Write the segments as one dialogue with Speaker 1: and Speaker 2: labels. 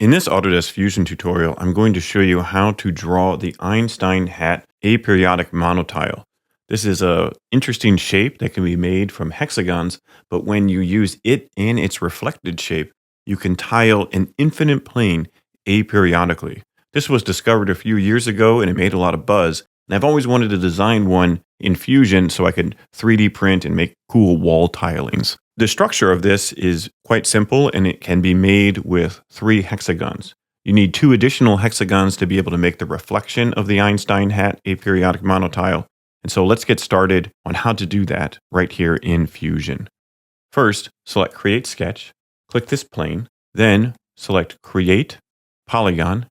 Speaker 1: In this Autodesk Fusion tutorial, I'm going to show you how to draw the Einstein Hat Aperiodic Monotile. This is an interesting shape that can be made from hexagons, but when you use it and its reflected shape, you can tile an infinite plane aperiodically. This was discovered a few years ago and it made a lot of buzz. And I've always wanted to design one in Fusion so I could 3D print and make cool wall tilings. The structure of this is quite simple and it can be made with 3 hexagons. You need 2 additional hexagons to be able to make the reflection of the Einstein Hat Aperiodic Monotile. And so let's get started on how to do that right here in Fusion. First, select Create Sketch, click this plane, then select Create Polygon,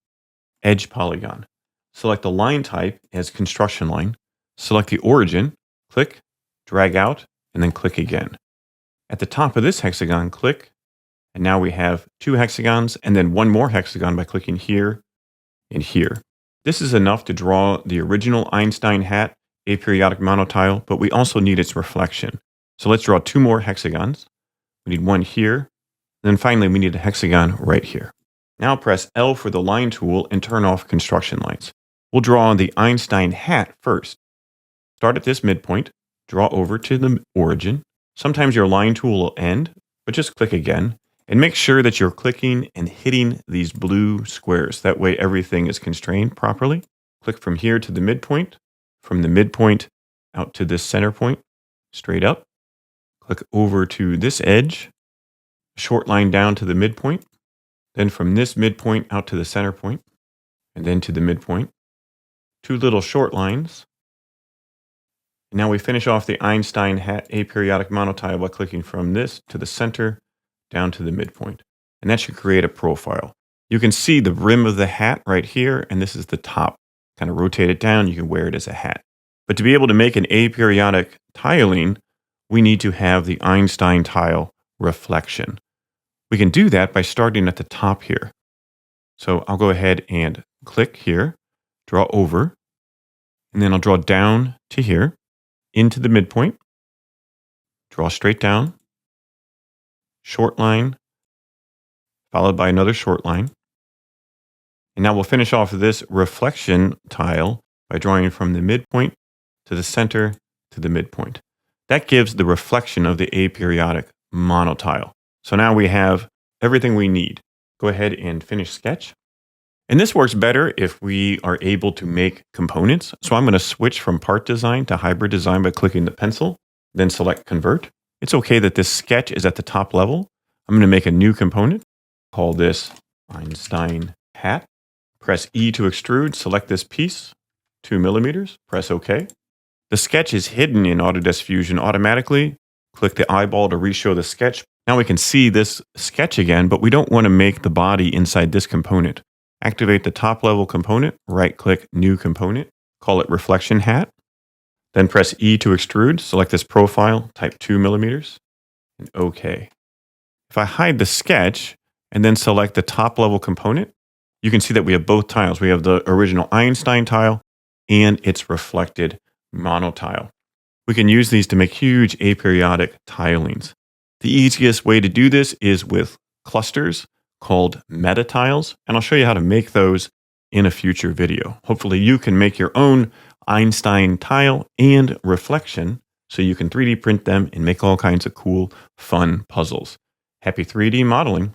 Speaker 1: Edge Polygon. Select the line type as construction line, select the origin, click, drag out, and then click again. At the top of this hexagon, click, and now we have 2 hexagons and then 1 more hexagon by clicking here and here. This is enough to draw the original Einstein Hat Aperiodic Monotile, but we also need its reflection. So let's draw 2 more hexagons. We need 1 here, and then finally we need a hexagon right here. Now press L for the line tool and turn off construction lines. We'll draw the Einstein Hat first. Start at this midpoint, draw over to the origin. Sometimes your line tool will end, but just click again. And make sure that you're clicking and hitting these blue squares. That way everything is constrained properly. Click from here to the midpoint. From the midpoint out to this center point, straight up. Click over to this edge. Short line down to the midpoint. Then from this midpoint out to the center point. And then to the midpoint. 2 little short lines. And now we finish off the Einstein Hat Aperiodic Monotile by clicking from this to the center down to the midpoint. And that should create a profile. You can see the rim of the hat right here, and this is the top. Kind of rotate it down, you can wear it as a hat. But to be able to make an aperiodic tiling, we need to have the Einstein tile reflection. We can do that by starting at the top here. So I'll go ahead and click here, draw over, and then I'll draw down to here, into the midpoint, draw straight down, short line, followed by another short line. And now we'll finish off this reflection tile by drawing from the midpoint to the center to the midpoint. That gives the reflection of the aperiodic monotile. So now we have everything we need. Go ahead and finish sketch. And this works better if we are able to make components. So I'm going to switch from part design to hybrid design by clicking the pencil, then select convert. It's okay that this sketch is at the top level. I'm going to make a new component, call this Einstein Hat. Press E to extrude, select this piece, 2 millimeters, press OK. The sketch is hidden in Autodesk Fusion automatically. Click the eyeball to reshow the sketch. Now we can see this sketch again, but we don't want to make the body inside this component. Activate the top level component, right click New Component, call it Reflection Hat. Then press E to extrude, select this profile, type 2 millimeters, and OK. If I hide the sketch and then select the top level component, you can see that we have both tiles. We have the original Einstein tile and its reflected monotile. We can use these to make huge aperiodic tilings. The easiest way to do this is with clusters called meta tiles, and I'll show you how to make those in a future video. Hopefully you can make your own Einstein tile and reflection so you can 3D print them and make all kinds of cool, fun puzzles. Happy 3D modeling.